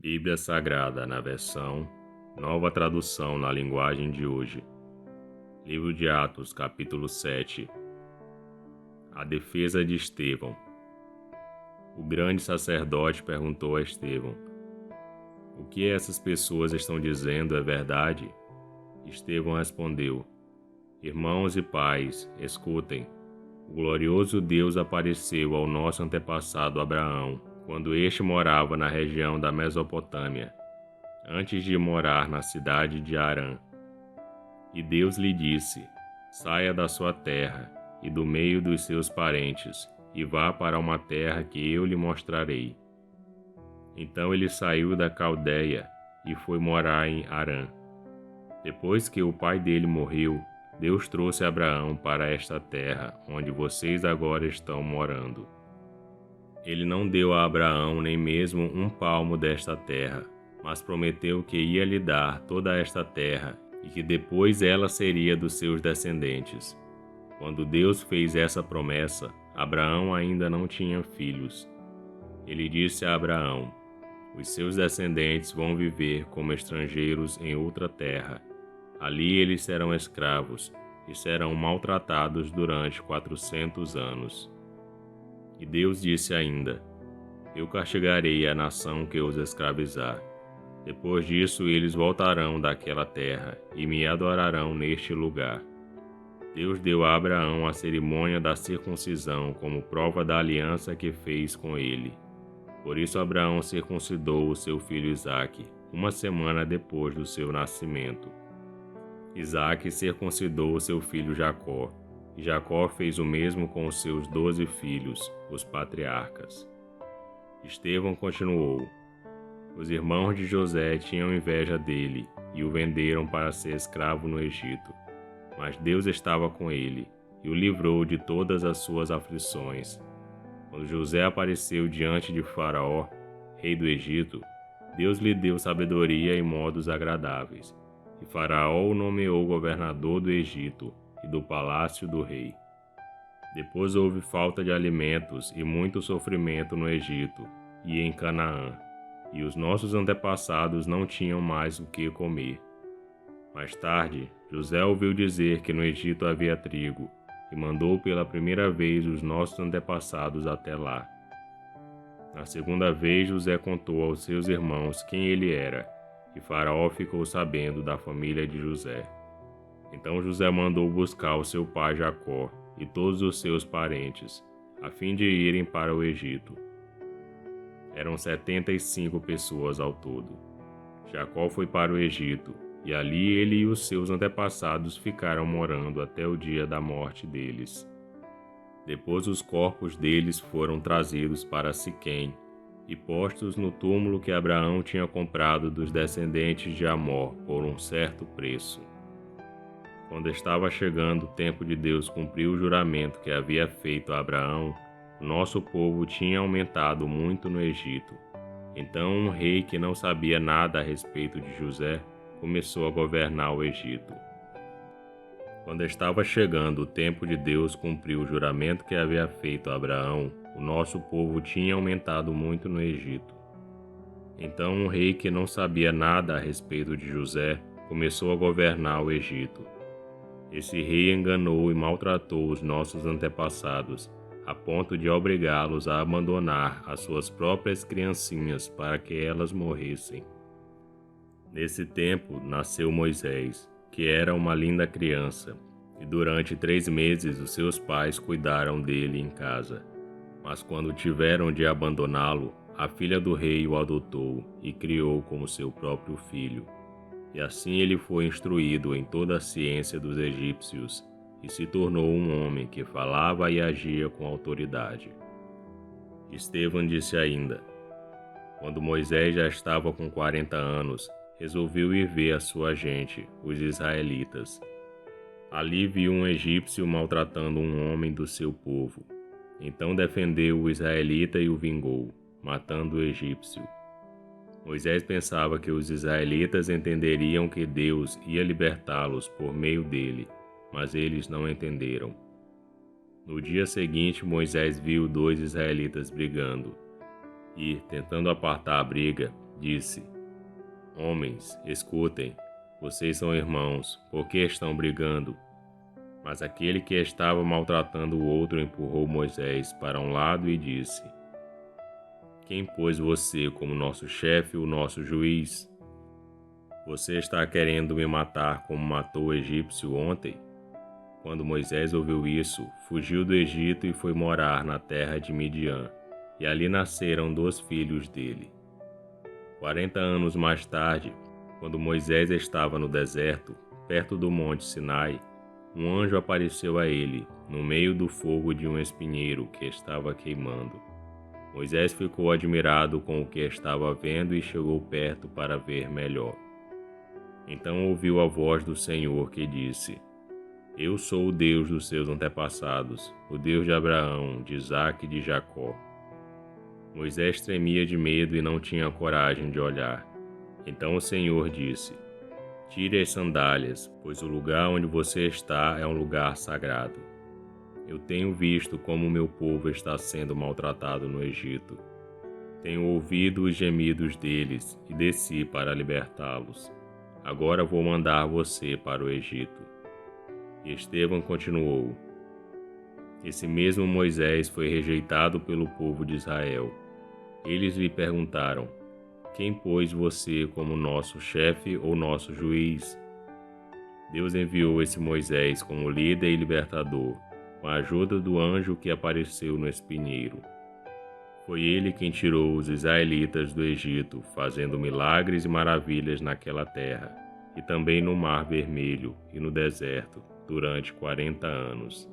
Bíblia Sagrada na versão Nova Tradução na linguagem de hoje. Livro de Atos, capítulo 7. A defesa de Estevão. O grande sacerdote perguntou a Estevão: "O que essas pessoas estão dizendo é verdade?" Estevão respondeu: "Irmãos e pais, escutem. O glorioso Deus apareceu ao nosso antepassado Abraão, quando este morava na região da Mesopotâmia, antes de morar na cidade de Harã. E Deus lhe disse: saia da sua terra e do meio dos seus parentes, e vá para uma terra que eu lhe mostrarei. Então ele saiu da Caldeia e foi morar em Harã. Depois que o pai dele morreu, Deus trouxe Abraão para esta terra, onde vocês agora estão morando. Ele não deu a Abraão nem mesmo um palmo desta terra, mas prometeu que ia lhe dar toda esta terra e que depois ela seria dos seus descendentes. Quando Deus fez essa promessa, Abraão ainda não tinha filhos. Ele disse a Abraão: os seus descendentes vão viver como estrangeiros em outra terra. Ali eles serão escravos e serão maltratados durante 400 anos. E Deus disse ainda: eu castigarei a nação que os escravizar. Depois disso eles voltarão daquela terra e me adorarão neste lugar. Deus deu a Abraão a cerimônia da circuncisão como prova da aliança que fez com ele. Por isso Abraão circuncidou o seu filho Isaque, uma semana depois do seu nascimento. Isaque circuncidou o seu filho Jacó, e Jacó fez o mesmo com os seus 12 filhos, os patriarcas. Estevão continuou: os irmãos de José tinham inveja dele e o venderam para ser escravo no Egito. Mas Deus estava com ele e o livrou de todas as suas aflições. Quando José apareceu diante de Faraó, rei do Egito, Deus lhe deu sabedoria e modos agradáveis. E Faraó o nomeou governador do Egito e do palácio do rei. Depois houve falta de alimentos e muito sofrimento no Egito e em Canaã, e os nossos antepassados não tinham mais o que comer. Mais tarde, José ouviu dizer que no Egito havia trigo, e mandou pela primeira vez os nossos antepassados até lá. Na segunda vez, José contou aos seus irmãos quem ele era, e Faraó ficou sabendo da família de José. Então José mandou buscar o seu pai Jacó e todos os seus parentes, a fim de irem para o Egito. Eram 75 pessoas ao todo. Jacó foi para o Egito, e ali ele e os seus antepassados ficaram morando até o dia da morte deles. Depois os corpos deles foram trazidos para Siquém e postos no túmulo que Abraão tinha comprado dos descendentes de Amor por um certo preço. Quando estava chegando o tempo de Deus cumprir o juramento que havia feito a Abraão, o nosso povo tinha aumentado muito no Egito. Então um rei que não sabia nada a respeito de José começou a governar o Egito. Quando estava chegando o tempo de Deus cumprir o juramento que havia feito a Abraão, o nosso povo tinha aumentado muito no Egito. Então um rei que não sabia nada a respeito de José começou a governar o Egito. Esse rei enganou e maltratou os nossos antepassados, a ponto de obrigá-los a abandonar as suas próprias criancinhas para que elas morressem. Nesse tempo nasceu Moisés, que era uma linda criança, e durante 3 meses os seus pais cuidaram dele em casa. Mas quando tiveram de abandoná-lo, a filha do rei o adotou e criou como seu próprio filho. E assim ele foi instruído em toda a ciência dos egípcios e se tornou um homem que falava e agia com autoridade. Estevão disse ainda: quando Moisés já estava com 40 anos, resolveu ir ver a sua gente, os israelitas. Ali viu um egípcio maltratando um homem do seu povo. Então defendeu o israelita e o vingou, matando o egípcio. Moisés pensava que os israelitas entenderiam que Deus ia libertá-los por meio dele, mas eles não entenderam. No dia seguinte, Moisés viu 2 israelitas brigando e, tentando apartar a briga, disse: Homens, escutem, vocês são irmãos, por que estão brigando? Mas aquele que estava maltratando o outro empurrou Moisés para um lado e disse: Quem pôs você como nosso chefe ou nosso juiz? Você está querendo me matar como matou o egípcio ontem? Quando Moisés ouviu isso, fugiu do Egito e foi morar na terra de Midian, e ali nasceram 2 filhos dele. 40 anos mais tarde, quando Moisés estava no deserto, perto do monte Sinai, um anjo apareceu a ele, no meio do fogo de um espinheiro que estava queimando. Moisés ficou admirado com o que estava vendo e chegou perto para ver melhor. Então ouviu a voz do Senhor que disse: Eu sou o Deus dos seus antepassados, o Deus de Abraão, de Isaque e de Jacó. Moisés tremia de medo e não tinha coragem de olhar. Então o Senhor disse: Tire as sandálias, pois o lugar onde você está é um lugar sagrado. Eu tenho visto como o meu povo está sendo maltratado no Egito. Tenho ouvido os gemidos deles e desci para libertá-los. Agora vou mandar você para o Egito. E Estevão continuou: Esse mesmo Moisés foi rejeitado pelo povo de Israel. Eles lhe perguntaram: Quem pôs você como nosso chefe ou nosso juiz? Deus enviou esse Moisés como líder e libertador, com a ajuda do anjo que apareceu no espinheiro. Foi ele quem tirou os israelitas do Egito, fazendo milagres e maravilhas naquela terra, e também no Mar Vermelho e no deserto, durante 40 anos.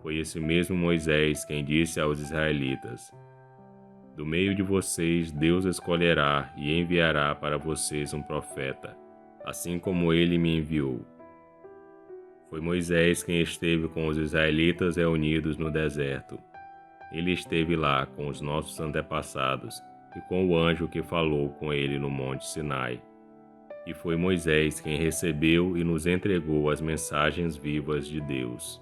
Foi esse mesmo Moisés quem disse aos israelitas: Do meio de vocês Deus escolherá e enviará para vocês um profeta, assim como ele me enviou. Foi Moisés quem esteve com os israelitas reunidos no deserto. Ele esteve lá com os nossos antepassados e com o anjo que falou com ele no monte Sinai. E foi Moisés quem recebeu e nos entregou as mensagens vivas de Deus.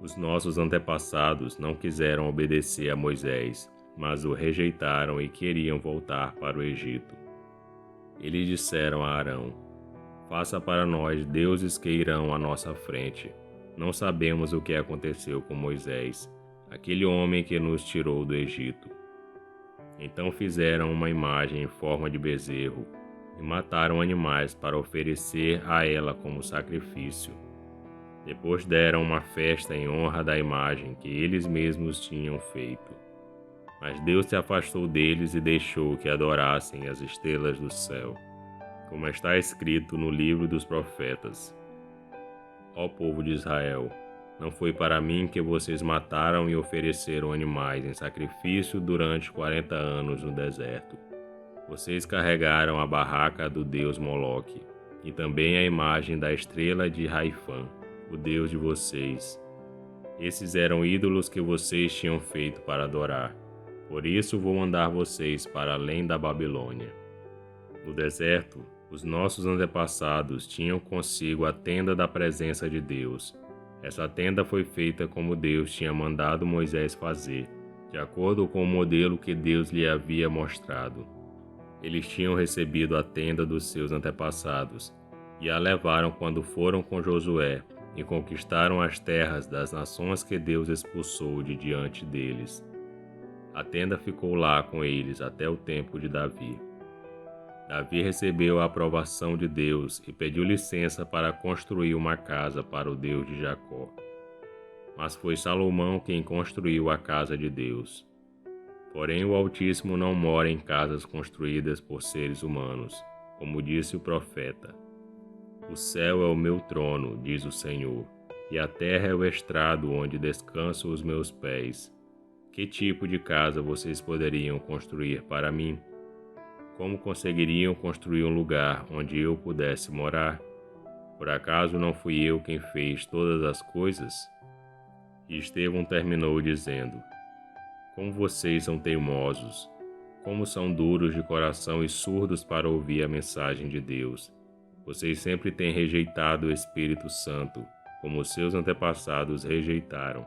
Os nossos antepassados não quiseram obedecer a Moisés, mas o rejeitaram e queriam voltar para o Egito. Eles disseram a Arão: Faça para nós deuses que irão à nossa frente. Não sabemos o que aconteceu com Moisés, aquele homem que nos tirou do Egito. Então fizeram uma imagem em forma de bezerro e mataram animais para oferecer a ela como sacrifício. Depois deram uma festa em honra da imagem que eles mesmos tinham feito. Mas Deus se afastou deles e deixou que adorassem as estrelas do céu, como está escrito no livro dos profetas: Ó povo de Israel, não foi para mim que vocês mataram e ofereceram animais em sacrifício durante 40 anos no deserto. Vocês carregaram a barraca do deus Moloque e também a imagem da estrela de Raifã, o deus de vocês. Esses eram ídolos que vocês tinham feito para adorar. Por isso vou mandar vocês para além da Babilônia. No deserto, os nossos antepassados tinham consigo a tenda da presença de Deus. Essa tenda foi feita como Deus tinha mandado Moisés fazer, de acordo com o modelo que Deus lhe havia mostrado. Eles tinham recebido a tenda dos seus antepassados e a levaram quando foram com Josué e conquistaram as terras das nações que Deus expulsou de diante deles. A tenda ficou lá com eles até o tempo de Davi. Davi recebeu a aprovação de Deus e pediu licença para construir uma casa para o Deus de Jacó. Mas foi Salomão quem construiu a casa de Deus. Porém, o Altíssimo não mora em casas construídas por seres humanos, como disse o profeta. O céu é o meu trono, diz o Senhor, e a terra é o estrado onde descansam os meus pés. Que tipo de casa vocês poderiam construir para mim? Como conseguiriam construir um lugar onde eu pudesse morar? Por acaso não fui eu quem fez todas as coisas? E Estevão terminou dizendo: Como vocês são teimosos, como são duros de coração e surdos para ouvir a mensagem de Deus. Vocês sempre têm rejeitado o Espírito Santo, como os seus antepassados rejeitaram.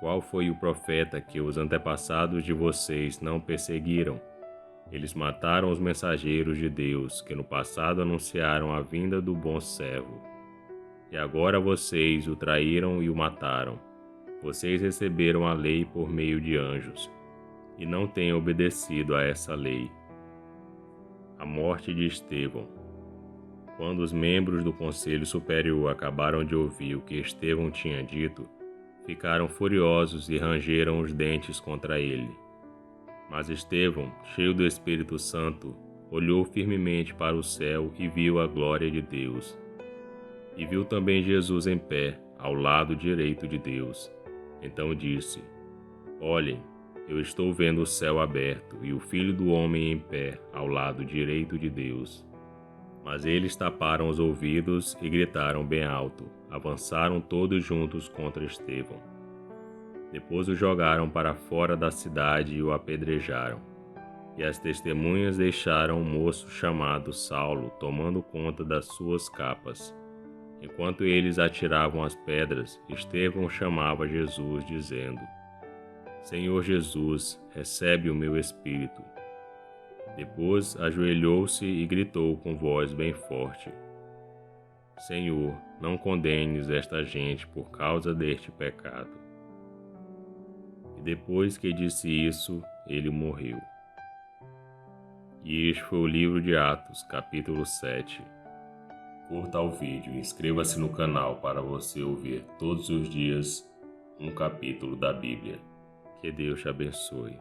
Qual foi o profeta que os antepassados de vocês não perseguiram? Eles mataram os mensageiros de Deus, que no passado anunciaram a vinda do bom servo. E agora vocês o traíram e o mataram. Vocês receberam a lei por meio de anjos, e não têm obedecido a essa lei. A morte de Estevão. Quando os membros do Conselho Superior acabaram de ouvir o que Estevão tinha dito, ficaram furiosos e rangeram os dentes contra ele. Mas Estevão, cheio do Espírito Santo, olhou firmemente para o céu e viu a glória de Deus. E viu também Jesus em pé, ao lado direito de Deus. Então disse: Olhem, eu estou vendo o céu aberto e o Filho do Homem em pé, ao lado direito de Deus. Mas eles taparam os ouvidos e gritaram bem alto. Avançaram todos juntos contra Estevão. Depois o jogaram para fora da cidade e o apedrejaram. E as testemunhas deixaram um moço chamado Saulo tomando conta das suas capas. Enquanto eles atiravam as pedras, Estevão chamava Jesus, dizendo: Senhor Jesus, recebe o meu espírito. Depois ajoelhou-se e gritou com voz bem forte: Senhor, não condenes esta gente por causa deste pecado. E depois que disse isso, ele morreu. E este foi o livro de Atos, capítulo 7. Curta o vídeo e inscreva-se no canal para você ouvir todos os dias um capítulo da Bíblia. Que Deus te abençoe.